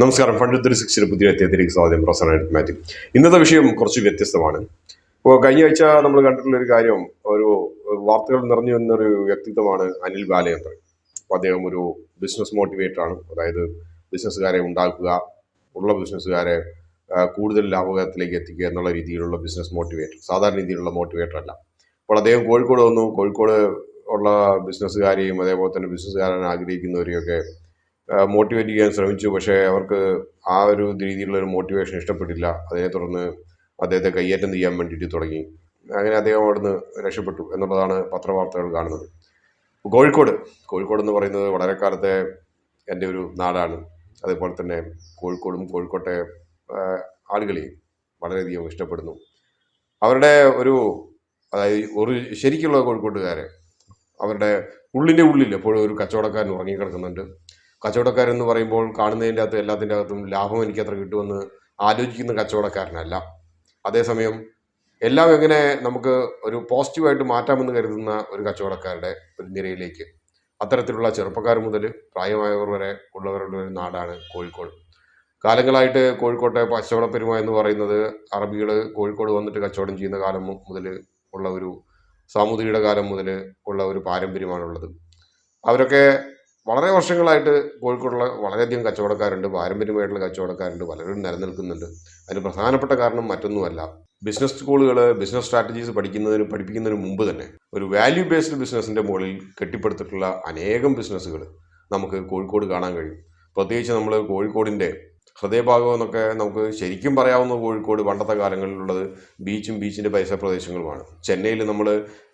നമസ്കാരം. ഫണ്ട് 360 പുതിയ അധ്യായത്തിലേക്ക് സ്വാഗതം. Professor arithmetic. ഇന്നത്തെ വിഷയം കുറച്ച് വ്യത്യസ്തമാണ്. ഇപ്പോൾ കഴിഞ്ഞ ആഴ്ച നമ്മൾ കണ്ടിട്ടുള്ള ഒരു കാര്യം, ഒരു വാർത്തകൾ നിറഞ്ഞു വന്നൊരു വ്യക്തിത്വമാണ് അനിൽ ബാലചന്ദ്രൻ. അപ്പോൾ അദ്ദേഹം ഒരു ബിസിനസ് മോട്ടിവേറ്റർ ആണ്. അതായത് ബിസിനസ്സുകാരെ ഉണ്ടാക്കുക, ഉള്ള ബിസിനസ്സുകാരെ കൂടുതൽ ലാഭകരത്തിലേക്ക് എത്തിക്കുക എന്നുള്ള രീതിയിലുള്ള ബിസിനസ് മോട്ടിവേറ്റർ, സാധാരണ രീതിയിലുള്ള മോട്ടിവേറ്റർ അല്ല. അപ്പോൾ അദ്ദേഹം കോഴിക്കോട് വന്നു. കോഴിക്കോട് ഉള്ള ബിസിനസ്സുകാരെയും അതേപോലെ തന്നെ ബിസിനസ്സുകാരൻ ആഗ്രഹിക്കുന്നവരെയൊക്കെ മോട്ടിവേറ്റ് ചെയ്യാൻ ശ്രമിച്ചു. പക്ഷേ അവർക്ക് ആ ഒരു രീതിയിലുള്ള ഒരു മോട്ടിവേഷൻ ഇഷ്ടപ്പെട്ടില്ല. അതിനെ തുടർന്ന് അദ്ദേഹത്തെ കയ്യേറ്റം ചെയ്യാൻ വേണ്ടിയിട്ട് തുടങ്ങി. അങ്ങനെ അദ്ദേഹം അവിടുന്ന് രക്ഷപ്പെട്ടു എന്നുള്ളതാണ് പത്രവാർത്തകൾ കാണുന്നത്. കോഴിക്കോട് എന്ന് പറയുന്നത് വളരെ കാലത്തെ എൻ്റെ ഒരു നാടാണ്. അതേപോലെ തന്നെ കോഴിക്കോടും കോഴിക്കോട്ടെ ആളുകളെയും വളരെയധികം ഇഷ്ടപ്പെടുന്നു. അവരുടെ ഒരു അതായത് ഒരു ശരിക്കുള്ള കോഴിക്കോട്ടുകാരെ, അവരുടെ ഉള്ളിൻ്റെ ഉള്ളിൽ എപ്പോഴും ഒരു കച്ചവടക്കാരൻ ഉറങ്ങിക്കിടക്കുന്നുണ്ട്. കച്ചവടക്കാരെന്ന് പറയുമ്പോൾ കാണുന്നതിൻ്റെ അകത്ത് എല്ലാത്തിൻ്റെ അകത്തും ലാഭം എനിക്ക് എത്ര കിട്ടുമെന്ന് ആലോചിക്കുന്ന കച്ചവടക്കാരനല്ല. അതേസമയം എല്ലാം എങ്ങനെ നമുക്ക് ഒരു പോസിറ്റീവായിട്ട് മാറ്റാമെന്ന് കരുതുന്ന ഒരു കച്ചവടക്കാരുടെ ഒരു നിരയിലേക്ക്, അത്തരത്തിലുള്ള ചെറുപ്പക്കാർ മുതൽ പ്രായമായവർ വരെ ഉള്ളവരുടെ ഒരു നാടാണ് കോഴിക്കോട്. കാലങ്ങളായിട്ട് കോഴിക്കോട്ടെ കച്ചവടപ്പെരുമ എന്ന് പറയുന്നത് അറബികൾ കോഴിക്കോട് വന്നിട്ട് കച്ചവടം ചെയ്യുന്ന കാലം മുതൽ ഉള്ള ഒരു സാമൂതിരിയുടെ കാലം മുതൽ ഉള്ള ഒരു പാരമ്പര്യമാണുള്ളത്. അവരൊക്കെ വളരെ വർഷങ്ങളായിട്ട് കോഴിക്കോടുള്ള വളരെയധികം കച്ചവടക്കാരുണ്ട്, പാരമ്പര്യമായിട്ടുള്ള കച്ചവടക്കാരുണ്ട്, പലരും നിലനിൽക്കുന്നുണ്ട്. അതിന് പ്രധാനപ്പെട്ട കാരണം മറ്റൊന്നുമല്ല, ബിസിനസ് സ്കൂളുകൾ ബിസിനസ് സ്ട്രാറ്റജീസ് പഠിപ്പിക്കുന്നതിന് മുമ്പ് തന്നെ ഒരു വാല്യൂ ബേസ്ഡ് ബിസിനസ്സിൻ്റെ മുകളിൽ കെട്ടിപ്പടുത്തിട്ടുള്ള അനേകം ബിസിനസ്സുകൾ നമുക്ക് കോഴിക്കോട് കാണാൻ കഴിയും. പ്രത്യേകിച്ച് നമ്മൾ കോഴിക്കോടിൻ്റെ ഹൃദയഭാഗം എന്നൊക്കെ നമുക്ക് ശരിക്കും പറയാവുന്ന കോഴിക്കോട് പണ്ടത്തെ കാലങ്ങളിലുള്ളത് ബീച്ചിൻ്റെ പരിസര പ്രദേശങ്ങളുമാണ്.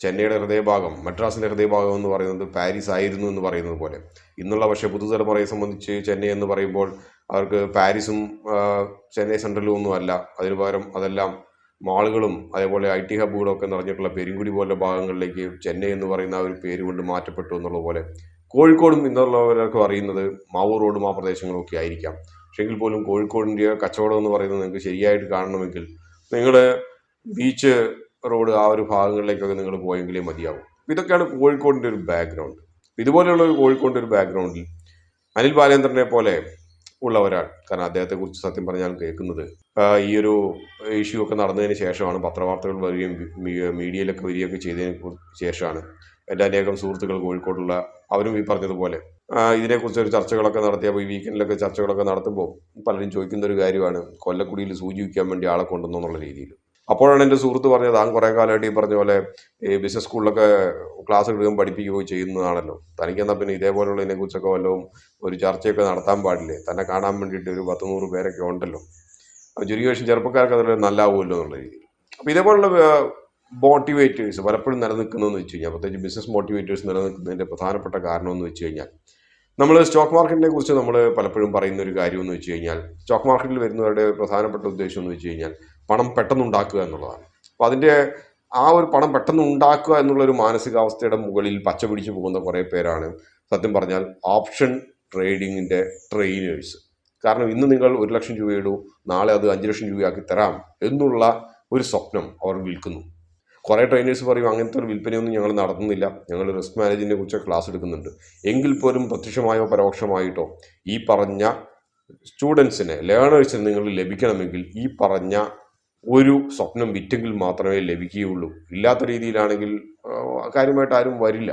ചെന്നൈയുടെ ഹൃദയഭാഗം, മദ്രാസിൻ്റെ ഹൃദയഭാഗം എന്ന് പറയുന്നത് പാരീസ് ആയിരുന്നു എന്ന് പറയുന്നത് പോലെ, ഇന്നുള്ള പക്ഷേ പുതുതലമുറയെ സംബന്ധിച്ച് ചെന്നൈ എന്ന് പറയുമ്പോൾ അവർക്ക് പാരീസും ചെന്നൈ സെൻട്രലും ഒന്നും അല്ല. അതിനു പകരം അതെല്ലാം മാളുകളും അതേപോലെ IT ഹബ്ബുകളും ഒക്കെ നിറഞ്ഞിട്ടുള്ള പെരുങ്കുടി പോലുള്ള ഭാഗങ്ങളിലേക്ക് ചെന്നൈ എന്ന് പറയുന്ന ഒരു പേര് കൊണ്ട് മാറ്റപ്പെട്ടു എന്നുള്ള പോലെ കോഴിക്കോടും ഇന്നുള്ളവരൊക്കെ അറിയുന്നത് മാവൂർ റോഡും ആ പ്രദേശങ്ങളും ഒക്കെ ആയിരിക്കാം. പക്ഷെങ്കിൽ പോലും കോഴിക്കോടിൻ്റെ കച്ചവടം എന്ന് പറയുന്നത് നിങ്ങൾക്ക് ശരിയായിട്ട് കാണണമെങ്കിൽ നിങ്ങൾ ബീച്ച് റോഡ് ആ ഒരു ഭാഗങ്ങളിലേക്കൊക്കെ നിങ്ങൾ പോയെങ്കിലേ മതിയാവും. ഇതൊക്കെയാണ് കോഴിക്കോടിൻ്റെ ഒരു ബാക്ക്ഗ്രൗണ്ട്. ഇതുപോലെയുള്ള ഒരു കോഴിക്കോടിൻ്റെ ഒരു ബാക്ക്ഗ്രൗണ്ടിൽ അനിൽ ബാലേന്ദ്രനെ പോലെ ഉള്ള ഒരാൾ, കാരണം അദ്ദേഹത്തെക്കുറിച്ച് സത്യം പറഞ്ഞാൽ കേൾക്കുന്നത് ഈ ഒരു ഇഷ്യൂ ഒക്കെ നടന്നതിന് ശേഷമാണ്, പത്രവാർത്തകൾ വരികയും മീഡിയയിലൊക്കെ വരികയൊക്കെ ചെയ്തതിന് ശേഷമാണ് എൻ്റെ അനേകം സുഹൃത്തുക്കൾ കോഴിക്കോടുള്ള അവരും ഈ പറഞ്ഞതുപോലെ ഇതിനെക്കുറിച്ച് ഒരു ചർച്ചകളൊക്കെ നടത്തിയപ്പോൾ ഈ വീക്കെൻഡിലൊക്കെ ചർച്ചകളൊക്കെ നടത്തുമ്പോൾ പലരും ചോദിക്കുന്ന ഒരു കാര്യമാണ്, കൊല്ലക്കുടിയിൽ സൂചി വയ്ക്കാൻ വേണ്ടി ആളെ കൊണ്ടുവന്നു എന്നുള്ള രീതിയിൽ. അപ്പോഴാണ് എൻ്റെ സുഹൃത്ത് പറഞ്ഞത്, താൻ കുറേ കാലമായിട്ട് ഈ പറഞ്ഞ പോലെ ഈ ബിസിനസ് സ്കൂളിലൊക്കെ ക്ലാസ് എടുക്കുകയും പഠിപ്പിക്കുകയോ ചെയ്യുന്നതാണല്ലോ, തനിക്കെന്നാൽ പിന്നെ ഇതേപോലെയുള്ള ഇതിനെക്കുറിച്ചൊക്കെ വല്ലതും ഒരു ചർച്ചയൊക്കെ നടത്താൻ പാടില്ലേ, തന്നെ കാണാൻ വേണ്ടിയിട്ട് ഒരു 10-100 പേരൊക്കെ ഉണ്ടല്ലോ, ചുരുക്കി ചെറുപ്പക്കാർക്ക് അതിൽ നല്ലാവുമല്ലോ എന്നുള്ള രീതിയിൽ. അപ്പോൾ ഇതേപോലുള്ള മോട്ടിവേറ്റേഴ്സ് പലപ്പോഴും നിലനിൽക്കുന്നതെന്ന് വെച്ച് കഴിഞ്ഞാൽ, പ്രത്യേകിച്ച് ബിസിനസ് മോട്ടിവേറ്റേഴ്സ് നിലനിൽക്കുന്നതിൻ്റെ പ്രധാനപ്പെട്ട കാരണം എന്ന് വെച്ച് കഴിഞ്ഞാൽ, നമ്മൾ സ്റ്റോക്ക് മാർക്കറ്റിനെ കുറിച്ച് നമ്മൾ പലപ്പോഴും പറയുന്ന ഒരു കാര്യം എന്ന് വെച്ച് കഴിഞ്ഞാൽ, സ്റ്റോക്ക് മാർക്കറ്റിൽ വരുന്നവരുടെ പ്രധാനപ്പെട്ട ഉദ്ദേശം എന്ന് വെച്ച് കഴിഞ്ഞാൽ പണം പെട്ടെന്ന് ഉണ്ടാക്കുക എന്നുള്ളതാണ്. അപ്പോൾ അതിൻ്റെ ആ ഒരു പണം പെട്ടെന്ന് ഉണ്ടാക്കുക എന്നുള്ളൊരു മാനസികാവസ്ഥയുടെ മുകളിൽ പച്ച പിടിച്ചു പോകുന്ന കുറേ പേരാണ് സത്യം പറഞ്ഞാൽ ഓപ്ഷൻ ട്രേഡിങ്ങിൻ്റെ ട്രെയിനേഴ്സ്. കാരണം ഇന്ന് നിങ്ങൾ 1 ലക്ഷം രൂപ ഇടൂ, നാളെ അത് 5 ലക്ഷം രൂപയാക്കി തരാം എന്നുള്ള ഒരു സ്വപ്നം അവർ വിൽക്കുന്നു. കുറേ ട്രെയിനേഴ്സ് പറയും, അങ്ങനത്തെ ഒരു വിൽപ്പനയൊന്നും ഞങ്ങൾ നടത്തുന്നില്ല, ഞങ്ങൾ റിസ്ക് മാനേജിനെ കുറിച്ച് ക്ലാസ് എടുക്കുന്നുണ്ട്. എങ്കിൽ പോലും പ്രത്യക്ഷമായോ പരോക്ഷമായിട്ടോ ഈ പറഞ്ഞ സ്റ്റുഡൻസിനെ, ലേണേഴ്സിന് നിങ്ങൾ ലഭിക്കണമെങ്കിൽ ഈ പറഞ്ഞ ഒരു സ്വപ്നം വിറ്റെങ്കിൽ മാത്രമേ ലഭിക്കുകയുള്ളൂ. ഇല്ലാത്ത രീതിയിലാണെങ്കിൽ കാര്യമായിട്ട് ആരും വരില്ല.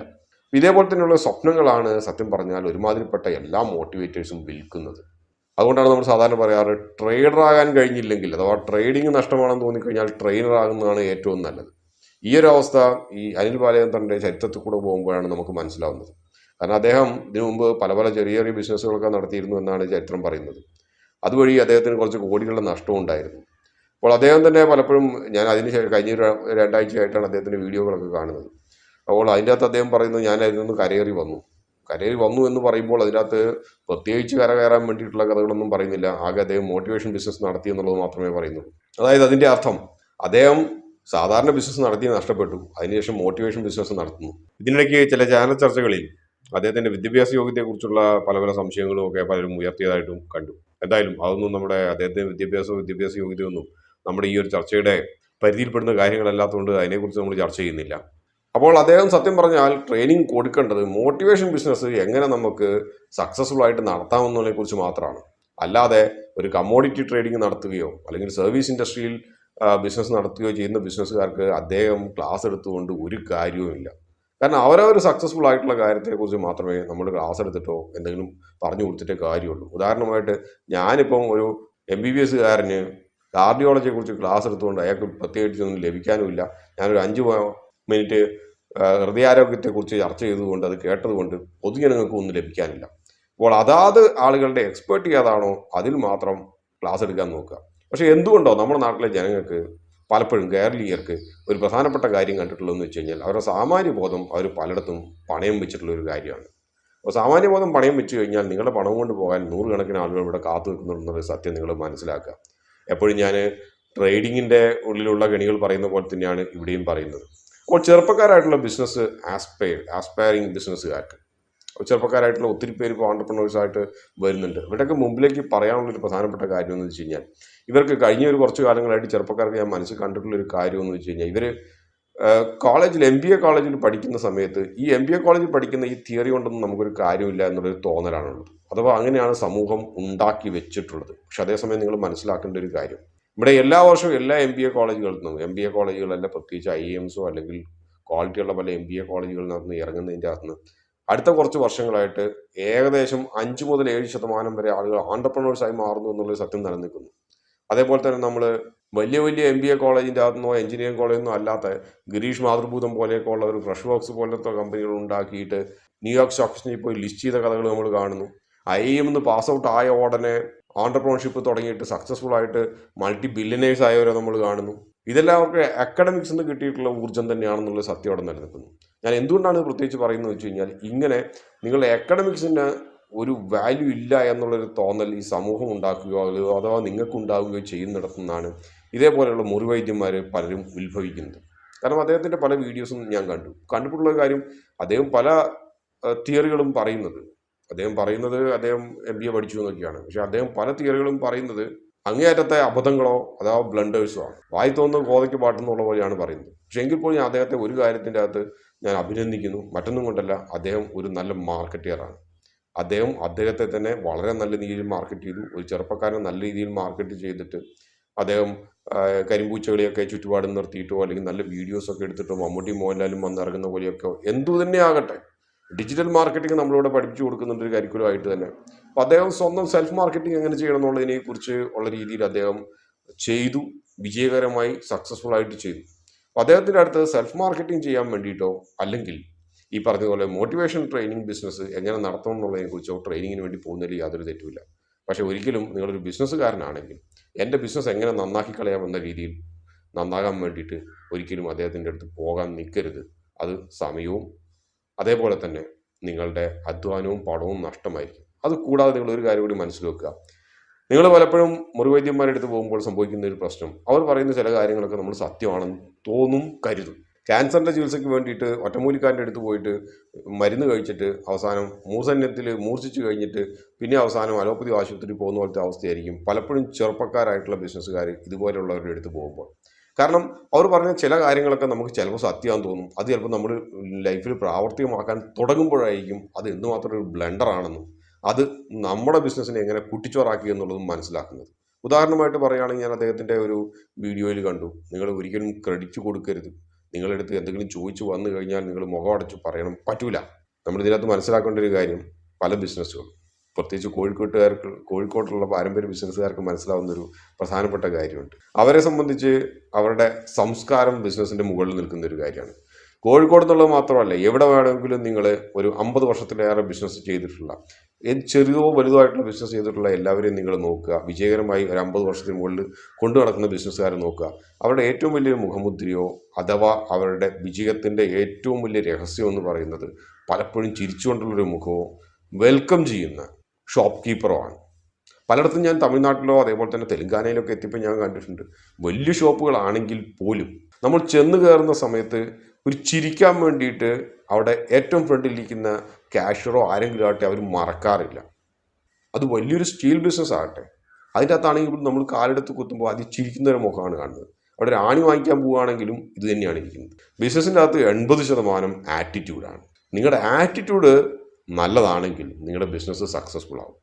ഇതേപോലെ തന്നെയുള്ള സ്വപ്നങ്ങളാണ് സത്യം പറഞ്ഞാൽ ഒരുമാതിരിപ്പെട്ട എല്ലാ മോട്ടിവേറ്റേഴ്സും വിൽക്കുന്നത്. അതുകൊണ്ടാണ് നമ്മൾ സാധാരണ പറയാറ്, ട്രേഡർ ആകാൻ കഴിഞ്ഞില്ലെങ്കിൽ അഥവാ ട്രേഡിങ് നഷ്ടമാണെന്ന് തോന്നിക്കഴിഞ്ഞാൽ ട്രെയിനർ ആകുന്നതാണ് ഏറ്റവും നല്ലത്. ഈ ഒരു അവസ്ഥ ഈ അനിൽ ബാലചന്ദ്രൻ്റെ ചരിത്രത്തിൽ കൂടെ പോകുമ്പോഴാണ് നമുക്ക് മനസ്സിലാവുന്നത്. കാരണം അദ്ദേഹം ഇതിനു മുമ്പ് പല ചെറിയ ചെറിയ ബിസിനസ്സുകളൊക്കെ നടത്തിയിരുന്നു എന്നാണ് ചരിത്രം പറയുന്നത്. അതുവഴി അദ്ദേഹത്തിന് കുറച്ച് കോടികളുടെ നഷ്ടവും ഉണ്ടായിരുന്നു. അപ്പോൾ അദ്ദേഹം തന്നെ പലപ്പോഴും, ഞാൻ കഴിഞ്ഞ 2 ആഴ്ചയായിട്ടാണ് അദ്ദേഹത്തിൻ്റെ വീഡിയോകളൊക്കെ കാണുന്നത്. അപ്പോൾ അതിൻ്റെ അകത്ത് അദ്ദേഹം പറയുന്നത്, ഞാൻ അതിൽ നിന്ന് കരയേറി വന്നു എന്ന് പറയുമ്പോൾ അതിനകത്ത് പ്രത്യേകിച്ച് കയറാൻ വേണ്ടിയിട്ടുള്ള കഥകളൊന്നും പറയുന്നില്ല. ആകെ അദ്ദേഹം മോട്ടിവേഷൻ ബിസിനസ് നടത്തി എന്നുള്ളത് മാത്രമേ പറയുന്നുള്ളൂ. അതായത് അതിൻ്റെ അർത്ഥം അദ്ദേഹം സാധാരണ ബിസിനസ് നടത്തി നഷ്ടപ്പെട്ടു, അതിനുശേഷം മോട്ടിവേഷൻ ബിസിനസ് നടത്തുന്നു. ഇതിനിടയ്ക്ക് ചില ചാനൽ ചർച്ചകളിൽ അദ്ദേഹത്തിൻ്റെ വിദ്യാഭ്യാസ യോഗ്യതയെക്കുറിച്ചുള്ള പല സംശയങ്ങളും ഒക്കെ പലരും ഉയർത്തിയതായിട്ടും കണ്ടു. എന്തായാലും അതൊന്നും അദ്ദേഹത്തിൻ്റെ വിദ്യാഭ്യാസ യോഗ്യതയൊന്നും നമ്മുടെ ഈ ഒരു ചർച്ചയുടെ പരിധിയിൽപ്പെടുന്ന കാര്യങ്ങളല്ലാത്തതുകൊണ്ട് അതിനെക്കുറിച്ച് നമ്മൾ ചർച്ച ചെയ്യുന്നില്ല. അപ്പോൾ അദ്ദേഹം സത്യം പറഞ്ഞാൽ ട്രെയിനിങ് കൊടുക്കേണ്ടത് മോട്ടിവേഷൻ ബിസിനസ് എങ്ങനെ നമുക്ക് സക്സസ്ഫുൾ ആയിട്ട് നടത്താമെന്നതിനെക്കുറിച്ച് മാത്രമാണ്. അല്ലാതെ ഒരു കമ്മോഡിറ്റി ട്രേഡിംഗ് നടത്തുകയോ അല്ലെങ്കിൽ സർവീസ് ഇൻഡസ്ട്രിയിൽ ബിസിനസ് നടത്തുകയോ ചെയ്യുന്ന ബിസിനസ്സുകാർക്ക് അദ്ദേഹം ക്ലാസ് എടുത്തുകൊണ്ട് ഒരു കാര്യവുമില്ല. കാരണം അവരവർ സക്സസ്ഫുൾ ആയിട്ടുള്ള കാര്യത്തെക്കുറിച്ച് മാത്രമേ നമ്മൾ ക്ലാസ് എടുത്തിട്ടോ എന്തെങ്കിലും പറഞ്ഞു കൊടുത്തിട്ടേ കാര്യമുള്ളൂ. ഉദാഹരണമായിട്ട് ഞാനിപ്പം ഒരു MBBS കാരന് കാർഡിയോളജിയെക്കുറിച്ച് ക്ലാസ് എടുത്തുകൊണ്ട് അയാൾക്ക് പ്രത്യേകിച്ചൊന്നും ലഭിക്കാനുമില്ല. ഞാനൊരു 5 മിനിറ്റ് ഹൃദയാരോഗ്യത്തെക്കുറിച്ച് ചർച്ച ചെയ്തുകൊണ്ട് അത് കേട്ടതുകൊണ്ട് പൊതുജനങ്ങൾക്ക് ഒന്നും ലഭിക്കാനില്ല. അപ്പോൾ അതാത് ആളുകളുടെ എക്സ്പെർട്ട് ഏതാണോ അതിൽ മാത്രം ക്ലാസ് എടുക്കാൻ നോക്കുക. പക്ഷേ എന്തുകൊണ്ടോ നമ്മുടെ നാട്ടിലെ ജനങ്ങൾക്ക് പലപ്പോഴും കേരളീയർക്ക് ഒരു പ്രധാനപ്പെട്ട കാര്യം കണ്ടിട്ടുള്ളതെന്ന് വെച്ച് കഴിഞ്ഞാൽ അവരുടെ സാമാന്യബോധം അവർ പലയിടത്തും പണയം വെച്ചിട്ടുള്ള ഒരു കാര്യമാണ്. അപ്പോൾ സാമാന്യബോധം പണയം വെച്ച് കഴിഞ്ഞാൽ നിങ്ങളുടെ പണം കൊണ്ട് പോകാൻ നൂറുകണക്കിന് ആളുകൾ ഇവിടെ കാത്തു നിൽക്കുന്നുണ്ടെന്നൊരു സത്യം നിങ്ങൾ മനസ്സിലാക്കുക. എപ്പോഴും ഞാൻ ട്രേഡിങ്ങിൻ്റെ ഉള്ളിലുള്ള ഗണികൾ പറയുന്ന പോലെ തന്നെയാണ് ഇവിടെയും പറയുന്നത്. അപ്പോൾ ചെറുപ്പക്കാരായിട്ടുള്ള ബിസിനസ് ആസ്പയറിങ് ബിസിനസ്സുകാർക്ക് ചെറുപ്പക്കാരായിട്ടുള്ള ഒത്തിരി പേര് ഇപ്പോൾ ഓണ്ടർപ്രണേഴ്സായിട്ട് വരുന്നുണ്ട്. ഇവരുടെയൊക്കെ മുമ്പിലേക്ക് പറയാനുള്ളൊരു പ്രധാനപ്പെട്ട കാര്യം എന്ന് വെച്ച് കഴിഞ്ഞാൽ ഇവർക്ക് കഴിഞ്ഞ കുറച്ച് കാലങ്ങളായിട്ട് ചെറുപ്പക്കാർക്ക് ഞാൻ മനസ്സിൽ കണ്ടിട്ടുള്ളൊരു കാര്യം എന്ന് വെച്ച് കഴിഞ്ഞാൽ ഇവർ കോളേജിൽ MBA കോളേജിൽ പഠിക്കുന്ന സമയത്ത് ഈ MBA കോളേജിൽ പഠിക്കുന്ന ഈ തിയറി കൊണ്ടൊന്നും നമുക്കൊരു കാര്യമില്ല എന്നുള്ളൊരു തോന്നലാണുള്ളത്. അഥവാ അങ്ങനെയാണ് സമൂഹം ഉണ്ടാക്കി വെച്ചിട്ടുള്ളത്. പക്ഷെ അതേസമയം നിങ്ങൾ മനസ്സിലാക്കേണ്ട ഒരു കാര്യം, ഇവിടെ എല്ലാ വർഷവും എല്ലാ MBA കോളേജുകളിൽ നിന്നും MBA കോളേജുകളല്ല, പ്രത്യേകിച്ച് IIMസോ അല്ലെങ്കിൽ ക്വാളിറ്റിയുള്ള പല MBA കോളേജുകളിൽ നിന്ന് ഇറങ്ങുന്നതിൻ്റെ അകത്ത് അടുത്ത കുറച്ച് വർഷങ്ങളായിട്ട് ഏകദേശം 5 മുതൽ 7% വരെ ആളുകൾ ഓണ്ടർപ്രണേഴ്സായി മാറുന്നു എന്നുള്ളൊരു സത്യം നിലനിൽക്കുന്നു. അതേപോലെ തന്നെ നമ്മൾ വലിയ വലിയ MBA കോളേജിൻ്റെ അകത്തുനിന്നോ എഞ്ചിനീയറിംഗ് കോളേജിൽ നിന്നോ അല്ലാത്ത ഗിരീഷ് മാതൃഭൂതം പോലെയൊക്കെ ഉള്ള ഒരു ഫ്രഷ് വർക്ക്സ് പോലത്തെ കമ്പനികൾ ഉണ്ടാക്കിയിട്ട് ന്യൂയോർക്ക് സ്റ്റോക്ക് എക്സ്ചേഞ്ചിൽ പോയി ലിസ്റ്റ് ചെയ്ത കഥകൾ നമ്മൾ കാണുന്നു. IIM പാസ് ഔട്ട് ആയ ഉടനെ ഓണ്ടർപ്രണർഷിപ്പ് തുടങ്ങിയിട്ട് സക്സസ്ഫുൾ ആയിട്ട് മൾട്ടി ബില്യനേഴ്സ് ആയവരെ നമ്മൾ കാണുന്നു. ഇതെല്ലാം അവർക്ക് അക്കാഡമിക്സ് നിന്ന് കിട്ടിയിട്ടുള്ള ഊർജ്ജം തന്നെയാണെന്നുള്ള സത്യം അവിടെ നിലനിൽക്കുന്നു. ഞാൻ എന്തുകൊണ്ടാണ് പ്രത്യേകിച്ച് പറയുന്നത് വെച്ച് കഴിഞ്ഞാൽ ഇങ്ങനെ നിങ്ങളുടെ അക്കാഡമിക്സിന് ഒരു വാല്യൂ ഇല്ല എന്നുള്ളൊരു തോന്നൽ ഈ സമൂഹം ഉണ്ടാക്കുകയോ അഥവാ നിങ്ങൾക്കുണ്ടാവുകയോ ചെയ്യുന്നിടത്തുനിന്നാണ് ഇതേപോലെയുള്ള മുറിവൈദ്യന്മാർ പലരും ഉത്ഭവിക്കുന്നത്. കാരണം അദ്ദേഹത്തിൻ്റെ പല വീഡിയോസും ഞാൻ കണ്ടിട്ടുള്ള കാര്യം അദ്ദേഹം പല തിയറികളും പറയുന്നത് അദ്ദേഹം MBA പഠിച്ചു എന്നൊക്കെയാണ്. പക്ഷെ അദ്ദേഹം പല തിയറികളും പറയുന്നത് അങ്ങേയറ്റത്തെ അബദ്ധങ്ങളോ അഥവാ ബ്ലണ്ടേഴ്സോ ആണ്. വായി തോന്നുന്ന കോതയ്ക്ക് പാട്ടെന്നുള്ള പോലെയാണ് പറയുന്നത്. പക്ഷെ എങ്കിൽ പോലും ഞാൻ അദ്ദേഹത്തെ ഒരു കാര്യത്തിൻ്റെ അകത്ത് ഞാൻ അഭിനന്ദിക്കുന്നു. മറ്റൊന്നും കൊണ്ടല്ല, അദ്ദേഹം ഒരു നല്ല മാർക്കറ്റിയറാണ്. അദ്ദേഹത്തെ തന്നെ വളരെ നല്ല രീതിയിൽ മാർക്കറ്റ് ചെയ്തു. ഒരു ചെറുപ്പക്കാരനെ നല്ല രീതിയിൽ മാർക്കറ്റ് ചെയ്തിട്ട് അദ്ദേഹം കരിമ്പൂച്ചകളെയൊക്കെ ചുറ്റുപാടും നിർത്തിയിട്ടോ അല്ലെങ്കിൽ നല്ല വീഡിയോസൊക്കെ എടുത്തിട്ടോ മമ്മൂട്ടി മോഹൻലാലും വന്നിറങ്ങുന്ന പോലെയൊക്കെ എന്തു തന്നെ ആകട്ടെ, ഡിജിറ്റൽ മാർക്കറ്റിംഗ് നമ്മളിവിടെ പഠിപ്പിച്ചു കൊടുക്കുന്നുണ്ട് ഒരു കരിക്കുലമായിട്ട് തന്നെ. അപ്പോൾ അദ്ദേഹം സ്വന്തം സെൽഫ് മാർക്കറ്റിംഗ് എങ്ങനെ ചെയ്യണം എന്നുള്ളതിനെ കുറിച്ച് ഉള്ള രീതിയിൽ അദ്ദേഹം ചെയ്തു, വിജയകരമായി സക്സസ്ഫുൾ ആയിട്ട് ചെയ്തു. അപ്പോൾ അദ്ദേഹത്തിൻ്റെ അടുത്ത് സെൽഫ് മാർക്കറ്റിംഗ് ചെയ്യാൻ വേണ്ടിയിട്ടോ അല്ലെങ്കിൽ ഈ പറഞ്ഞതുപോലെ മോട്ടിവേഷൻ ട്രെയിനിങ് ബിസിനസ് എങ്ങനെ നടത്തണം എന്നുള്ളതിനെ കുറിച്ചോ ട്രെയിനിങ്ങിന് വേണ്ടി പോകുന്നതിൽ യാതൊരു തെറ്റുമില്ല. പക്ഷേ ഒരിക്കലും നിങ്ങളൊരു ബിസിനസ്സുകാരനാണെങ്കിൽ എൻ്റെ ബിസിനസ് എങ്ങനെ നന്നാക്കി കളയാമെന്ന രീതിയിൽ നന്നാകാൻ വേണ്ടിയിട്ട് ഒരിക്കലും അദ്ദേഹത്തിൻ്റെ അടുത്ത് പോകാൻ നിൽക്കരുത്. അത് സമയവും അതേപോലെ തന്നെ നിങ്ങളുടെ അധ്വാനവും പണവും നഷ്ടമായിരിക്കും. അത് കൂടാതെ നിങ്ങൾ ഒരു കാര്യം കൂടി മനസ്സിൽ വെക്കുക, നിങ്ങൾ പലപ്പോഴും മുറിവൈദ്യന്മാരുടെ അടുത്ത് പോകുമ്പോൾ സംഭവിക്കുന്ന ഒരു പ്രശ്നം, അവർ പറയുന്ന ചില കാര്യങ്ങളൊക്കെ നമ്മൾ സത്യമാണെന്ന് കരുതും. ക്യാൻസറിൻ്റെ ചികിത്സയ്ക്ക് വേണ്ടിയിട്ട് ഒറ്റമൂലിക്കാരൻ്റെ അടുത്ത് പോയിട്ട് മരുന്ന് കഴിച്ചിട്ട് അവസാനം മൂർധന്യത്തിൽ മൂർച്ഛിച്ച് കഴിഞ്ഞിട്ട് പിന്നെ അവസാനം അലോപ്പതി ആശുപത്രിയിൽ പോകുന്ന പോലത്തെ അവസ്ഥയായിരിക്കും പലപ്പോഴും ചെറുപ്പക്കാരായിട്ടുള്ള ബിസിനസ്സുകാർ ഇതുപോലെയുള്ളവരുടെ അടുത്ത് പോകുമ്പോൾ. കാരണം അവർ പറഞ്ഞ ചില കാര്യങ്ങളൊക്കെ നമുക്ക് ചിലപ്പോൾ സത്യമാണെന്ന് തോന്നും. അത് ചിലപ്പോൾ നമ്മൾ ലൈഫിൽ പ്രാവർത്തികമാക്കാൻ തുടങ്ങുമ്പോഴായിരിക്കും അത് എന്തുമാത്രം ഒരു ബ്ലണ്ടറാണെന്നും അത് നമ്മുടെ ബിസിനസ്സിനെ എങ്ങനെ കുട്ടിച്ചോറാക്കി എന്നുള്ളതും മനസ്സിലാക്കുന്നത്. ഉദാഹരണമായിട്ട് പറയുകയാണെങ്കിൽ ഞാൻ അദ്ദേഹത്തിൻ്റെ ഒരു വീഡിയോയിൽ കണ്ടു, നിങ്ങൾ ഒരിക്കലും ക്രെഡിറ്റ് കൊടുക്കരുത്. നിങ്ങളെടുത്ത് എന്തെങ്കിലും ചോദിച്ചു വന്നു കഴിഞ്ഞാൽ നിങ്ങൾ മുഖമടച്ച് പറയണം, പറ്റൂല. നമ്മളിതിനകത്ത് മനസ്സിലാക്കേണ്ട ഒരു കാര്യം, പല ബിസിനസ്സുകളും പ്രത്യേകിച്ച് കോഴിക്കോട്ടുള്ള പാരമ്പര്യ ബിസിനസ്സുകാർക്ക് മനസ്സിലാവുന്നൊരു പ്രധാനപ്പെട്ട കാര്യമുണ്ട്. അവരെ സംബന്ധിച്ച് അവരുടെ സംസ്കാരം ബിസിനസ്സിൻ്റെ മുകളിൽ നിൽക്കുന്ന ഒരു കാര്യമാണ്. കോഴിക്കോട് എന്നുള്ളത് മാത്രമല്ല, എവിടെ വേണമെങ്കിലും നിങ്ങൾ ഒരു 50 വർഷത്തിലേറെ ബിസിനസ് ചെയ്തിട്ടുള്ള ചെറിയോ വലുതോ ആയിട്ടുള്ള ബിസിനസ് ചെയ്തിട്ടുള്ള എല്ലാവരെയും നിങ്ങൾ നോക്കുക. വിജയകരമായി ഒരു 50 വർഷത്തിന് മുകളിൽ കൊണ്ടു നടക്കുന്ന ബിസിനസ്സുകാരെ നോക്കുക. അവരുടെ ഏറ്റവും വലിയ മുഖമുദ്രയോ അഥവാ അവരുടെ വിജയത്തിൻ്റെ ഏറ്റവും വലിയ രഹസ്യം എന്ന് പറയുന്നത് പലപ്പോഴും ചിരിച്ചുകൊണ്ടുള്ളൊരു മുഖവും വെൽക്കം ചെയ്യുന്ന ഷോപ്പ് കീപ്പറോ ആണ്. പലയിടത്തും ഞാൻ തമിഴ്നാട്ടിലോ അതേപോലെ തന്നെ തെലുങ്കാനയിലൊക്കെ എത്തിയപ്പോൾ ഞാൻ കണ്ടിട്ടുണ്ട്, വലിയ ഷോപ്പുകളാണെങ്കിൽ പോലും നമ്മൾ ചെന്ന് കയറുന്ന സമയത്ത് ഒരു ചിരിക്കാൻ വേണ്ടിയിട്ട് അവിടെ ഏറ്റവും ഫ്രണ്ടിലിരിക്കുന്ന ക്യാഷ്യറോ ആരെങ്കിലും ആകട്ടെ അവർ മറക്കാറില്ല. അത് വലിയൊരു സ്റ്റീൽ ബിസിനസ് ആകട്ടെ, അതിൻ്റെ അകത്താണെങ്കിൽ നമ്മൾ കാലെടുത്ത് കുത്തുമ്പോൾ അത് ചിരിക്കുന്ന ഒരു മുഖമാണ് കാണുന്നത്. അവിടെ ഒരു ആണി വാങ്ങിക്കാൻ പോവുകയാണെങ്കിലും ഇത് തന്നെയാണ് ഇരിക്കുന്നത്. ബിസിനസ്സിൻ്റെ അകത്ത് 80% ആറ്റിറ്റ്യൂഡാണ്. നിങ്ങളുടെ ആറ്റിറ്റ്യൂഡ് നല്ലതാണെങ്കിൽ നിങ്ങളുടെ ബിസിനസ് സക്സസ്ഫുൾ ആവും.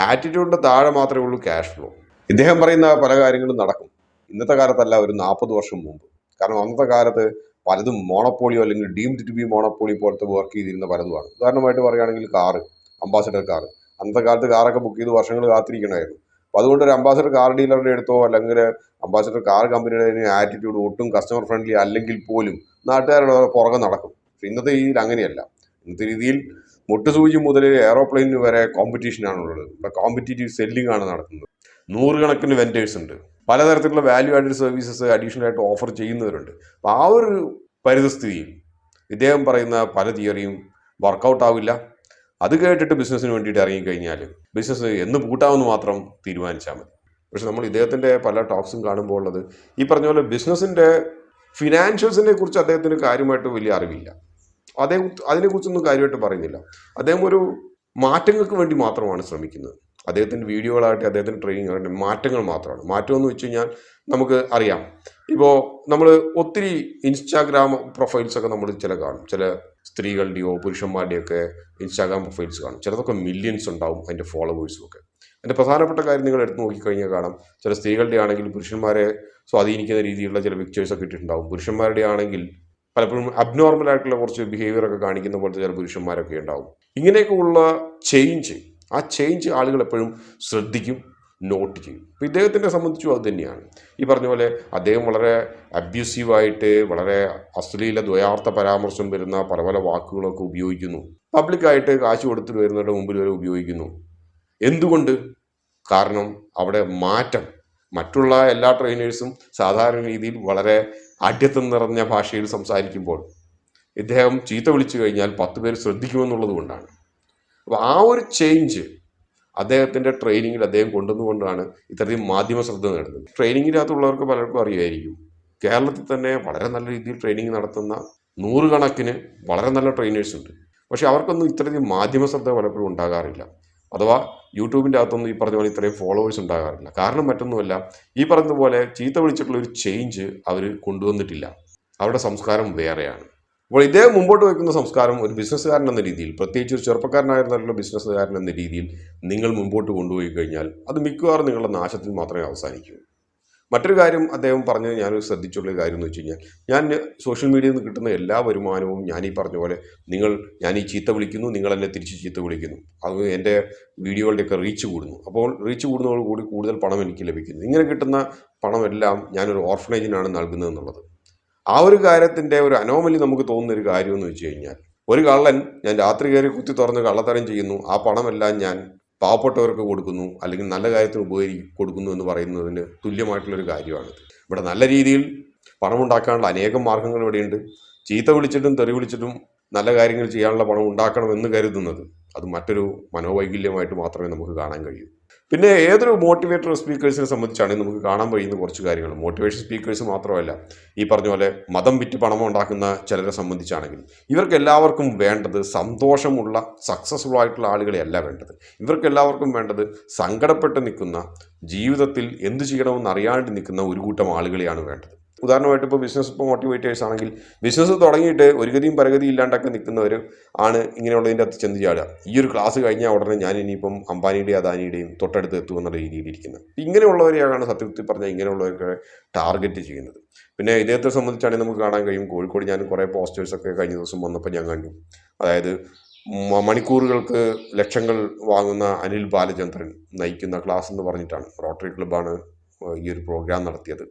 ആറ്റിറ്റ്യൂഡിൻ്റെ താഴെ മാത്രമേ ഉള്ളൂ ക്യാഷ് ഫ്ലോ. ഇദ്ദേഹം പറയുന്ന പല കാര്യങ്ങളും നടക്കും. ഇന്നത്തെ കാലത്തല്ല, ഒരു 40 വർഷം മുമ്പ്. കാരണം അന്നത്തെ കാലത്ത് പലതും മോണോപ്പോളിയോ അല്ലെങ്കിൽ ഡീംഡ് ടു ബി മോണോപ്പോളി പോലത്തെ വർക്ക് ചെയ്തിരുന്ന പലതുമാണ്. ഉദാഹരണമായിട്ട് പറയുകയാണെങ്കിൽ കാറ്, അംബാസഡർ കാറ്. അന്നത്തെ കാലത്ത് കാറൊക്കെ ബുക്ക് ചെയ്ത് വർഷങ്ങൾ കാത്തിരിക്കണമായിരുന്നു. അപ്പോൾ അതുകൊണ്ട് ഒരു അംബാസഡർ കാർ ഡീലറുടെ അടുത്തോ അല്ലെങ്കിൽ അംബാസഡർ കാർ കമ്പനിയുടെ ആറ്റിറ്റ്യൂഡ് ഒട്ടും കസ്റ്റമർ ഫ്രണ്ട്ലി അല്ലെങ്കിൽ പോലും നാട്ടുകാരുടെ പുറകെ നടക്കും. പക്ഷെ ഇന്നത്തെ രീതിയിൽ അങ്ങനെയല്ല. ഇന്നത്തെ രീതിയിൽ മുട്ടുസൂചി മുതൽ എയറോപ്ലെയിന് വരെ കോമ്പറ്റീഷനാണുള്ളത്. ഇവിടെ കോമ്പറ്റീറ്റീവ് സെല്ലിംഗ് ആണ് നടത്തുന്നത്. നൂറുകണക്കിന് വെൻഡേഴ്സ് ഉണ്ട്. പലതരത്തിലുള്ള വാല്യൂ ആഡഡ് സർവീസസ് അഡീഷണൽ ആയിട്ട് ഓഫർ ചെയ്യുന്നവരുണ്ട്. അപ്പോൾ ആ ഒരു പരിതസ്ഥിതിയിൽ ഇദ്ദേഹം പറയുന്ന പല തിയറിയും വർക്കൗട്ട് ആവില്ല. അത് കേട്ടിട്ട് ബിസിനസ്സിന് വേണ്ടിയിട്ട് ഇറങ്ങിക്കഴിഞ്ഞാൽ ബിസിനസ് എന്ന് പൂട്ടാമെന്ന് മാത്രം തീരുമാനിച്ചാൽ മതി. പക്ഷെ നമ്മൾ ഇദ്ദേഹത്തിൻ്റെ പല ടോക്സും കാണുമ്പോൾ ഉള്ളത് ഈ പറഞ്ഞ പോലെ ബിസിനസ്സിൻ്റെ ഫിനാൻഷ്യൽസിനെ കുറിച്ച് അദ്ദേഹത്തിന് കാര്യമായിട്ട് വലിയ അറിവില്ല. അദ്ദേഹം അതിനെക്കുറിച്ചൊന്നും കാര്യമായിട്ട് പറയുന്നില്ല. അദ്ദേഹം ഒരു മാറ്റങ്ങൾക്ക് വേണ്ടി മാത്രമാണ് ശ്രമിക്കുന്നത്. അദ്ദേഹത്തിൻ്റെ വീഡിയോകളാകട്ടെ അദ്ദേഹത്തിൻ്റെ ട്രെയിനിങ് ആകട്ടെ മാറ്റങ്ങൾ മാത്രമാണ്. മാറ്റം എന്ന് വെച്ച് കഴിഞ്ഞാൽ നമുക്ക് അറിയാം, ഇപ്പോൾ നമ്മൾ ഒത്തിരി ഇൻസ്റ്റാഗ്രാം പ്രൊഫൈൽസൊക്കെ നമ്മൾ കാണും. ചില സ്ത്രീകളുടെയോ പുരുഷന്മാരുടെയൊക്കെ ഇൻസ്റ്റാഗ്രാം പ്രൊഫൈൽസ് കാണും. ചിലതൊക്കെ മില്യൺസ് ഉണ്ടാവും അതിൻ്റെ ഫോളോവേഴ്സും ഒക്കെ. അതിൻ്റെ പ്രധാനപ്പെട്ട കാര്യം നിങ്ങൾ എടുത്ത് നോക്കിക്കഴിഞ്ഞാൽ കാണാം, ചില സ്ത്രീകളുടെ ആണെങ്കിൽ പുരുഷന്മാരെ സ്വാധീനിക്കുന്ന രീതിയിലുള്ള ചില പിക്ചേഴ്സൊക്കെ ഇട്ടിട്ടുണ്ടാവും. പുരുഷന്മാരുടെ ആണെങ്കിൽ പലപ്പോഴും അബ്നോർമൽ ആയിട്ടുള്ള കുറച്ച് ബിഹേവിയർ ഒക്കെ കാണിക്കുന്ന പോലത്തെ ചില പുരുഷന്മാരൊക്കെ ഉണ്ടാവും. ഇങ്ങനെയൊക്കെ ഉള്ള ആ ചേഞ്ച് ആളുകൾ എപ്പോഴും ശ്രദ്ധിക്കും, നോട്ട് ചെയ്യും. അപ്പോൾ ഇദ്ദേഹത്തിനെ സംബന്ധിച്ചും അത് തന്നെയാണ്. ഈ പറഞ്ഞ പോലെ അദ്ദേഹം വളരെ അബ്യൂസീവായിട്ട് വളരെ അശ്ലീല ദ്വയാർത്ഥ പരാമർശം വരുന്ന പല പല വാക്കുകളൊക്കെ ഉപയോഗിക്കുന്നു. പബ്ലിക്കായിട്ട് കാശ് കൊടുത്തിട്ട് വരുന്നവരുടെ മുമ്പിൽ വരെ ഉപയോഗിക്കുന്നു. എന്തുകൊണ്ട്? കാരണം അവിടെ മാറ്റം. മറ്റുള്ള എല്ലാ ട്രെയിനേഴ്സും സാധാരണ രീതിയിൽ വളരെ ആഢ്യത്വം നിറഞ്ഞ ഭാഷയിൽ സംസാരിക്കുമ്പോൾ ഇദ്ദേഹം ചീത്ത വിളിച്ചു കഴിഞ്ഞാൽ 10 പേര് ശ്രദ്ധിക്കുമെന്നുള്ളത് കൊണ്ടാണ്. അപ്പോൾ ആ ഒരു ചേഞ്ച് അദ്ദേഹത്തിൻ്റെ ട്രെയിനിങ്ങിൽ അദ്ദേഹം കൊണ്ടുവന്നുകൊണ്ടാണ് ഇത്രയധികം മാധ്യമ ശ്രദ്ധ നേടുന്നത്. ട്രെയിനിങ്ങിനകത്തുള്ളവർക്ക് പലർക്കും അറിയായിരിക്കും, കേരളത്തിൽ തന്നെ വളരെ നല്ല രീതിയിൽ ട്രെയിനിങ് നടത്തുന്ന നൂറുകണക്കിന് വളരെ നല്ല ട്രെയിനേഴ്സ് ഉണ്ട്. പക്ഷെ അവർക്കൊന്നും ഇത്രയധികം മാധ്യമ ശ്രദ്ധ പലപ്പോഴും ഉണ്ടാകാറില്ല. അഥവാ യൂട്യൂബിൻ്റെ അകത്തൊന്നും ഈ പറഞ്ഞ പോലെ ഇത്രയും ഫോളോവേഴ്സ് ഉണ്ടാകാറില്ല. കാരണം മറ്റൊന്നുമല്ല, ഈ പറഞ്ഞതുപോലെ ചീത്ത വിളിച്ചിട്ടുള്ള ഒരു ചേഞ്ച് അവർ കൊണ്ടുവന്നിട്ടില്ല. അവരുടെ സംസ്കാരം വേറെയാണ്. അപ്പോൾ ഇദ്ദേഹം മുമ്പോട്ട് വയ്ക്കുന്ന സംസ്കാരം ഒരു ബിസിനസ്സുകാരൻ എന്ന രീതിയിൽ, പ്രത്യേകിച്ച് ഒരു ചെറുപ്പക്കാരനായിരുന്നുള്ള ബിസിനസ്സുകാരൻ എന്ന രീതിയിൽ നിങ്ങൾ മുമ്പോട്ട് കൊണ്ടുപോയി കഴിഞ്ഞാൽ അത് മിക്കവാറും നിങ്ങളുടെ നാശത്തിൽ മാത്രമേ അവസാനിക്കൂ. മറ്റൊരു കാര്യം അദ്ദേഹം പറഞ്ഞത് ഞാൻ ശ്രദ്ധിച്ചുള്ള കാര്യം എന്ന് വെച്ച് കഴിഞ്ഞാൽ, ഞാൻ സോഷ്യൽ മീഡിയയിൽ നിന്ന് കിട്ടുന്ന എല്ലാ വരുമാനവും ഞാൻ ഈ പറഞ്ഞ പോലെ ഞാൻ ഈ ചീത്ത വിളിക്കുന്നു, നിങ്ങൾ എന്നെ തിരിച്ച് ചീത്ത വിളിക്കുന്നു, അത് എൻ്റെ വീഡിയോകളുടെയൊക്കെ റീച്ച് കൂടുന്നു. അപ്പോൾ റീച്ച് കൂടുന്നതോടുകൂടി കൂടുതൽ പണം എനിക്ക് ലഭിക്കുന്നു. ഇങ്ങനെ കിട്ടുന്ന പണമെല്ലാം ഞാനൊരു ഓർഫനേജിനാണ് നൽകുന്നതെന്നുള്ളത്. ആ ഒരു കാര്യത്തിൻ്റെ ഒരു അനോമലി നമുക്ക് തോന്നുന്ന ഒരു കാര്യം എന്ന് വെച്ച് കഴിഞ്ഞാൽ, ഒരു കള്ളൻ ഞാൻ രാത്രി കയറി കുത്തി തുറന്ന് കള്ളത്തരം ചെയ്യുന്നു, ആ പണമെല്ലാം ഞാൻ പാവപ്പെട്ടവർക്ക് കൊടുക്കുന്നു അല്ലെങ്കിൽ നല്ല കാര്യത്തിന് കൊടുക്കുന്നു എന്ന് പറയുന്നതിന് തുല്യമായിട്ടുള്ളൊരു കാര്യമാണ്. ഇവിടെ നല്ല രീതിയിൽ പണമുണ്ടാക്കാനുള്ള അനേകം മാർഗങ്ങൾ ഇവിടെയുണ്ട്. ചീത്ത വിളിച്ചിട്ടും തെറി വിളിച്ചിട്ടും നല്ല കാര്യങ്ങൾ ചെയ്യാനുള്ള പണം ഉണ്ടാക്കണമെന്ന് കരുതുന്നത് അത് മറ്റൊരു മനോവൈകല്യമായിട്ട് മാത്രമേ നമുക്ക് കാണാൻ കഴിയൂ. പിന്നെ ഏതൊരു മോട്ടിവേറ്റർ സ്പീക്കേഴ്സിനെ സംബന്ധിച്ചാണെങ്കിൽ നമുക്ക് കാണാൻ കഴിയുന്ന കുറച്ച് കാര്യങ്ങൾ, മോട്ടിവേഷൻ സ്പീക്കേഴ്സ് മാത്രമല്ല, ഈ പറഞ്ഞ പോലെ മതം വിറ്റ് പണം ഉണ്ടാക്കുന്ന ചിലരെ സംബന്ധിച്ചാണെങ്കിൽ ഇവർക്ക് എല്ലാവർക്കും വേണ്ടത് സന്തോഷമുള്ള സക്സസ്ഫുൾ ആയിട്ടുള്ള ആളുകളെയല്ല വേണ്ടത്. ഇവർക്ക് എല്ലാവർക്കും വേണ്ടത് സങ്കടപ്പെട്ട് നിൽക്കുന്ന, ജീവിതത്തിൽ എന്ത് ചെയ്യണമെന്ന് അറിയാണ്ട് നിൽക്കുന്ന ഒരു കൂട്ടം ആളുകളെയാണ് വേണ്ടത്. ഉദാഹരണമായിട്ട് ഇപ്പോൾ ബിസിനസ് മോട്ടിവേറ്റേഴ്സ് ആണെങ്കിൽ ബിസിനസ് തുടങ്ങിയിട്ട് ഒരു ഗതിയും പരഗതി ഇല്ലാണ്ടൊക്കെ നിൽക്കുന്നവർ ആണ് ഇങ്ങനെയുള്ളതിൻ്റെ അകത്ത് ചെന്ന് ചാടുക. ഈ ഒരു ക്ലാസ് കഴിഞ്ഞാൽ ഉടനെ ഞാൻ ഇനിയിപ്പം അംബാനിയുടെയും അദാനിയുടെയും തൊട്ടടുത്ത് എത്തുമെന്ന രീതിയിലിരിക്കുന്നത്. ഇങ്ങനെയുള്ളവരെയാണ് സത്യത്തിൽ പറഞ്ഞാൽ ഇങ്ങനെയുള്ളവർക്ക് ടാർഗറ്റ് ചെയ്യുന്നത്. പിന്നെ ഇദ്ദേഹത്തെ സംബന്ധിച്ചാണെങ്കിൽ നമുക്ക് കാണാൻ കഴിയും, കോഴിക്കോട് ഞാൻ കുറേ പോസ്റ്റേഴ്സൊക്കെ കഴിഞ്ഞ ദിവസം വന്നപ്പോൾ ഞാൻ കണ്ടു. അതായത് മണിക്കൂറുകൾക്ക് ലക്ഷങ്ങൾ വാങ്ങുന്ന അനിൽ ബാലചന്ദ്രൻ നയിക്കുന്ന ക്ലാസ് എന്ന് പറഞ്ഞിട്ടാണ് റോട്ടറി ക്ലബ്ബാണ് ഈ ഒരു പ്രോഗ്രാം നടത്തിയത്.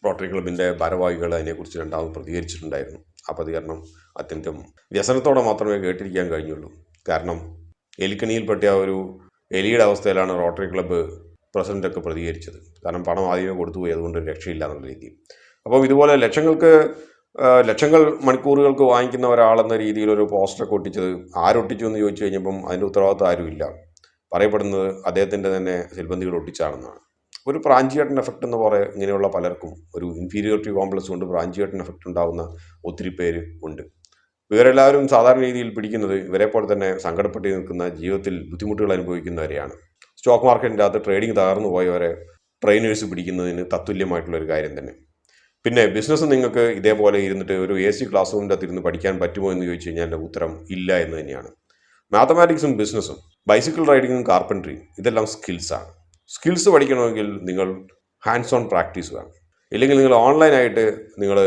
റോട്ടറി ക്ലബിൻ്റെ ഭാരവാഹികൾ അതിനെക്കുറിച്ച് രണ്ടാമത് പ്രതികരിച്ചിട്ടുണ്ടായിരുന്നു. ആ പ്രതികരണം അത്യന്തം വ്യസനത്തോടെ മാത്രമേ കേട്ടിരിക്കാൻ കഴിഞ്ഞുള്ളൂ. കാരണം എലിക്കണിയിൽപ്പെട്ട ഒരു എലിയുടെ അവസ്ഥയിലാണ് റോട്ടറി ക്ലബ്ബ് പ്രസിഡൻ്റൊക്കെ പ്രതികരിച്ചത്. കാരണം പണം ആദ്യമേ കൊടുത്തുപോയി, അതുകൊണ്ട് രക്ഷയില്ല എന്നുള്ള രീതിയിൽ. അപ്പം ഇതുപോലെ ലക്ഷങ്ങൾ മണിക്കൂറുകൾക്ക് വാങ്ങിക്കുന്ന ഒരാളെന്ന രീതിയിൽ ഒരു പോസ്റ്ററൊക്കെ ഒട്ടിച്ചത് ആരൊട്ടിച്ചു എന്ന് ചോദിച്ചു കഴിഞ്ഞപ്പം അതിൻ്റെ ഉത്തരവാദിത്വം ആരുമില്ല. പറയപ്പെടുന്നത് അദ്ദേഹത്തിൻ്റെ തന്നെ സിൽബന്ധികൾ ഒട്ടിച്ചാണെന്നാണ്. ഒരു പ്രാഞ്ചിയേട്ടൻ എഫക്റ്റ് എന്ന് പറയുക ഇങ്ങനെയുള്ള പലർക്കും ഒരു ഇൻഫീരിയോറിറ്റി കോംപ്ലക്സ് കൊണ്ട് പ്രാഞ്ചിയേട്ടൻ എഫക്റ്റ് ഉണ്ടാകുന്ന ഒത്തിരി പേര് ഉണ്ട്. ഇവരെല്ലാവരും സാധാരണ രീതിയിൽ പിടിക്കുന്നത് ഇവരെ പോലെ തന്നെ സങ്കടപ്പെട്ട് നിൽക്കുന്ന, ജീവിതത്തിൽ ബുദ്ധിമുട്ടുകൾ അനുഭവിക്കുന്നവരെയാണ്. സ്റ്റോക്ക് മാർക്കറ്റിൻ്റെ അകത്ത് ട്രേഡിംഗ് തകർന്നു പോയവരെ ട്രെയിനേഴ്സ് പിടിക്കുന്നതിന് തത്തുല്യമായിട്ടുള്ളൊരു കാര്യം തന്നെ. പിന്നെ ബിസിനസ് നിങ്ങൾക്ക് ഇതേപോലെ ഇരുന്നിട്ട് ഒരു AC ക്ലാസ് റൂമിൻ്റെ അകത്ത് ഇരുന്ന് പഠിക്കാൻ പറ്റുമോ എന്ന് ചോദിച്ചു കഴിഞ്ഞാൽ എൻ്റെ ഉത്തരം ഇല്ല എന്ന് തന്നെയാണ്. മാത്തമാറ്റിക്സും ബിസിനസ്സും ബൈസിക്കിൾ റൈഡിങ്ങും കാർപ്പൻട്രിയും ഇതെല്ലാം സ്കിൽസാണ്. സ്കിൽസ് പഠിക്കണമെങ്കിൽ നിങ്ങൾ ഹാൻഡ്സ് ഓൺ പ്രാക്ടീസ് വേണം. ഇല്ലെങ്കിൽ നിങ്ങൾ ഓൺലൈനായിട്ട് നിങ്ങൾ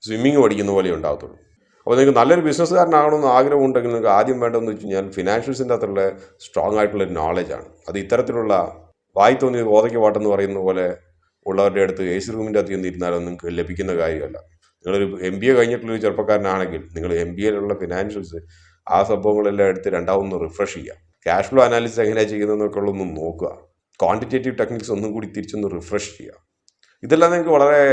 സ്വിമ്മിങ് പഠിക്കുന്ന പോലെ ഉണ്ടാകത്തുള്ളൂ. അപ്പോൾ നിങ്ങൾക്ക് നല്ലൊരു ബിസിനസ്സുകാരനാകണമെന്ന് ആഗ്രഹമുണ്ടെങ്കിൽ നിങ്ങൾക്ക് ആദ്യം വേണ്ടതെന്ന് വെച്ച് കഴിഞ്ഞാൽ ഫിനാൻഷ്യൽസിൻ്റെ അകത്തുള്ള സ്ട്രോങ് ആയിട്ടുള്ളൊരു നോളജാണ്. അത് ഇത്തരത്തിലുള്ള വായി തോന്നിയ ഗോതയ്ക്ക് പാട്ടെന്ന് പറയുന്ന പോലെ ഉള്ളവരുടെ അടുത്ത് എ സി റൂമിൻ്റെ അകത്ത് ചെന്നിരുന്നാലും നിങ്ങൾക്ക് ലഭിക്കുന്ന കാര്യമല്ല. നിങ്ങളൊരു MBA കഴിഞ്ഞിട്ടുള്ളൊരു ചെറുപ്പക്കാരനാണെങ്കിൽ നിങ്ങൾ MBAയിലുള്ള ഫിനാൻഷ്യൽസ് ആ സംഭവങ്ങളെല്ലാം എടുത്ത് രണ്ടാമതൊന്ന് റിഫ്രഷ് ചെയ്യുക. ക്യാഷ് ഫ്ലോ അനാലിസിസ് എങ്ങനെയാണ് ചെയ്യുന്നതെന്നൊക്കെ ഉള്ളതൊന്ന് നോക്കുക. ക്വാണ്ടിറ്റേറ്റീവ് ടെക്നിക്സ് ഒന്നും കൂടി തിരിച്ചൊന്ന് റിഫ്രഷ് ചെയ്യുക. ഇതെല്ലാം നിങ്ങൾക്ക് വളരെ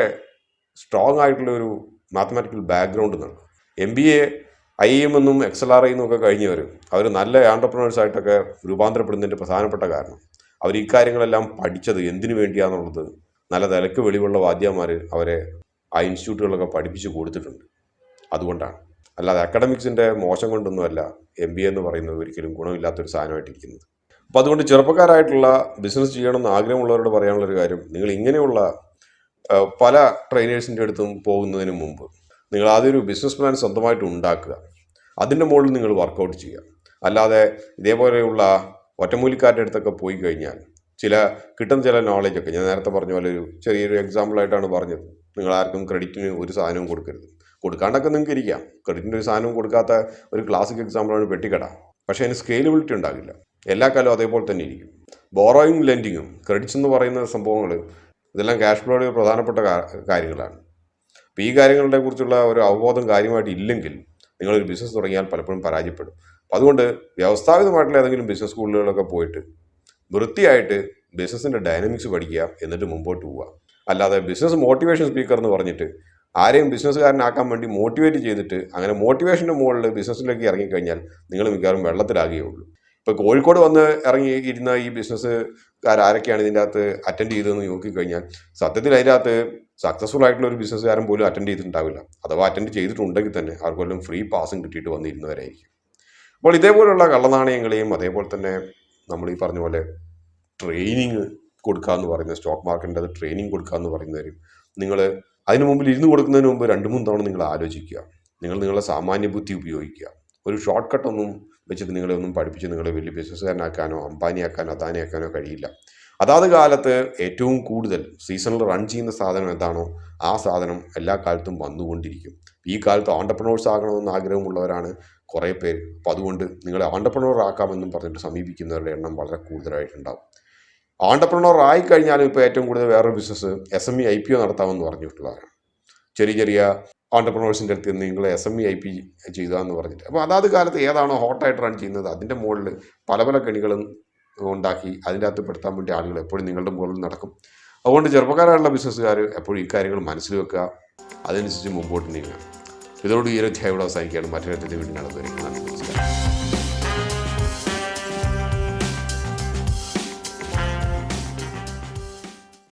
സ്ട്രോങ് ആയിട്ടുള്ള ഒരു മാത്തമാറ്റിക്കൽ ബാക്ക്ഗ്രൗണ്ട് നൽകും. MBA IIM എന്നും XLRI എന്നും ഒക്കെ കഴിഞ്ഞവർ അവർ നല്ല ആൻട്രപ്രനേഴ്സായിട്ടൊക്കെ രൂപാന്തരപ്പെടുന്നതിൻ്റെ പ്രധാനപ്പെട്ട കാരണം അവർ ഇക്കാര്യങ്ങളെല്ലാം പഠിച്ചത് എന്തിനു വേണ്ടിയാണെന്നുള്ളത് നല്ല നിലക്ക് വെളിവുള്ള വാദ്യമാർ അവരെ ആ ഇൻസ്റ്റിറ്റ്യൂട്ടുകളൊക്കെ പഠിപ്പിച്ച് കൊടുത്തിട്ടുണ്ട്. അതുകൊണ്ടാണ്, അല്ലാതെ അക്കാഡമിക്സിൻ്റെ മോശം കൊണ്ടൊന്നുമല്ല MBA എന്ന് പറയുന്നത് ഒരിക്കലും ഗുണമില്ലാത്തൊരു സാധനമായിട്ടിരിക്കുന്നത്. അപ്പോൾ അതുകൊണ്ട് ചെറുപ്പക്കാരായിട്ടുള്ള ബിസിനസ് ചെയ്യണമെന്ന് ആഗ്രഹമുള്ളവരോട് പറയാനുള്ളൊരു കാര്യം, നിങ്ങൾ ഇങ്ങനെയുള്ള പല ട്രെയിനേഴ്സിൻ്റെ അടുത്തും പോകുന്നതിന് മുമ്പ് നിങ്ങൾ ആദ്യം ഒരു ബിസിനസ് പ്ലാൻ സ്വന്തമായിട്ട് ഉണ്ടാക്കുക. അതിൻ്റെ മുകളിൽ നിങ്ങൾ വർക്കൗട്ട് ചെയ്യുക. അല്ലാതെ ഇതേപോലെയുള്ള ഒറ്റമൂലിക്കാരുടെ അടുത്തൊക്കെ പോയി കഴിഞ്ഞാൽ കിട്ടുന്ന ചില നോളജൊക്കെ ഞാൻ നേരത്തെ പറഞ്ഞ പോലെ ഒരു ചെറിയൊരു എക്സാമ്പിളായിട്ടാണ് പറഞ്ഞത്. നിങ്ങൾ ആർക്കും ക്രെഡിറ്റിന് ഒരു സാധനവും കൊടുക്കരുത്. കൊടുക്കാണ്ടൊക്കെ നിങ്ങൾക്ക് ഇരിക്കാം. ക്രെഡിറ്റിന് ഒരു സാധനവും കൊടുക്കാത്ത ഒരു ക്ലാസിക് എക്സാമ്പിളാണ് പെട്ടിക്കട. പക്ഷേ അതിന് സ്കെയിലബിലിറ്റി ഉണ്ടാകില്ല. എല്ലാ കാലവും അതേപോലെ തന്നെ ഇരിക്കും. ബോറോയിങ് ലെൻഡിങ്ങും ക്രെഡിറ്റ്സ് എന്ന് പറയുന്ന സംഭവങ്ങൾ ഇതെല്ലാം ക്യാഷ് ഫ്ലോയുടെ പ്രധാനപ്പെട്ട കാര്യങ്ങളാണ്. അപ്പോൾ ഈ കാര്യങ്ങളെ കുറിച്ചുള്ള ഒരു അവബോധം കാര്യമായിട്ട് ഇല്ലെങ്കിൽ നിങ്ങളൊരു ബിസിനസ് തുടങ്ങിയാൽ പലപ്പോഴും പരാജയപ്പെടും. അപ്പോൾ അതുകൊണ്ട് വ്യവസ്ഥാപിതമായിട്ടുള്ള ഏതെങ്കിലും ബിസിനസ് സ്കൂളുകളിലൊക്കെ പോയിട്ട് വൃത്തിയായിട്ട് ബിസിനസ്സിൻ്റെ ഡൈനമിക്സ് പഠിക്കുക, എന്നിട്ട് മുമ്പോട്ട് പോവുക. അല്ലാതെ ബിസിനസ് മോട്ടിവേഷൻ സ്പീക്കർ എന്ന് പറഞ്ഞിട്ട് ആരെയും ബിസിനസ്സുകാരനാക്കാൻ വേണ്ടി മോട്ടിവേറ്റ് ചെയ്തിട്ട് അങ്ങനെ മോട്ടിവേഷൻ്റെ മുകളിൽ ബിസിനസ്സിലേക്ക് ഇറങ്ങിക്കഴിഞ്ഞാൽ നിങ്ങൾ മിക്കവാറും വെള്ളത്തിലാകുകയുള്ളൂ. ഇപ്പോൾ കോഴിക്കോട് വന്ന് ഇറങ്ങിയിരുന്ന ഈ ബിസിനസ്സുകാരൊക്കെയാണ് ഇതിൻ്റെ അകത്ത് അറ്റൻഡ് ചെയ്തതെന്ന് നോക്കിക്കഴിഞ്ഞാൽ സത്യത്തിൽ അതിൻ്റെ അകത്ത് സക്സസ്ഫുൾ ആയിട്ടുള്ള ഒരു ബിസിനസ്സുകാരൻ പോലും അറ്റൻഡ് ചെയ്തിട്ടുണ്ടാവില്ല. അഥവാ അറ്റൻഡ് ചെയ്തിട്ടുണ്ടെങ്കിൽ തന്നെ ആർക്കെല്ലാം ഫ്രീ പാസും കിട്ടിയിട്ട് വന്നിരുന്നവരായിരിക്കും. അപ്പോൾ ഇതേപോലെയുള്ള കള്ളനാണയങ്ങളെയും അതേപോലെ തന്നെ നമ്മൾ ഈ പറഞ്ഞ പോലെ ട്രെയിനിങ് കൊടുക്കുക എന്ന് പറയുന്നത്, സ്റ്റോക്ക് മാർക്കറ്റിൻ്റെ അത് ട്രെയിനിങ് കൊടുക്കുക എന്ന് പറയുന്നവരും നിങ്ങൾ അതിന് മുമ്പിൽ ഇരുന്ന് കൊടുക്കുന്നതിന് മുമ്പ് 2-3 തവണ നിങ്ങൾ ആലോചിക്കുക. നിങ്ങളുടെ സാമാന്യ ബുദ്ധി ഉപയോഗിക്കുക. ഒരു ഷോർട്ട് കട്ടൊന്നും വെച്ചിട്ട് നിങ്ങളെ ഒന്നും പഠിപ്പിച്ച് നിങ്ങളെ വലിയ ബിസിനസ്സുകാരനാക്കാനോ അംബാനിയാക്കാനോ അദാനിയാക്കാനോ കഴിയില്ല. അതാത് കാലത്ത് ഏറ്റവും കൂടുതൽ സീസണിൽ റൺ ചെയ്യുന്ന സാധനം എന്താണോ ആ സാധനം എല്ലാ കാലത്തും വന്നുകൊണ്ടിരിക്കും. ഈ കാലത്ത് ഓൺടർപ്രണേഴ്സ് ആകണമെന്ന് ആഗ്രഹമുള്ളവരാണ് കുറേ പേര്. അപ്പോൾ അതുകൊണ്ട് നിങ്ങളെ ഓൺടർപ്രണർ ആക്കാമെന്നും പറഞ്ഞിട്ട് സമീപിക്കുന്നവരുടെ എണ്ണം വളരെ കൂടുതലായിട്ടുണ്ടാകും. ഓൺടർപ്രണർ ആയിക്കഴിഞ്ഞാലും ഇപ്പോൾ ഏറ്റവും കൂടുതൽ വേറൊരു ബിസിനസ് SME IPO നടത്താമെന്ന് പറഞ്ഞിട്ടുള്ളവരാണ്. ചെറിയ ഓൺടർപ്രണേഴ്സിൻ്റെ അടുത്ത് നിന്ന് നിങ്ങൾ SME IP ചെയ്യുക എന്ന് പറഞ്ഞിട്ട്. അപ്പോൾ അതാത് കാലത്ത് ഏതാണോ ഹോട്ടായിട്ട് റൺ ചെയ്യുന്നത് അതിൻ്റെ മുകളിൽ പല കണികളും ഉണ്ടാക്കി അതിൻ്റെ അകത്ത് പെടുത്താൻ വേണ്ടി ആളുകൾ എപ്പോഴും നിങ്ങളുടെ മുകളിൽ നടക്കും. അതുകൊണ്ട് ചെറുപ്പക്കാരായുള്ള ബിസിനസ്സുകാർ എപ്പോഴും ഈ കാര്യങ്ങൾ മനസ്സിൽ വെക്കുക, അതനുസരിച്ച് മുമ്പോട്ട് നീങ്ങുക. ഇതോട് ഈ ഒരു അധ്യായം അവസാനിക്കുകയാണ്. മറ്റൊരു വീണ്ടും നടത്തുക. നന്ദി, നമസ്കാരം.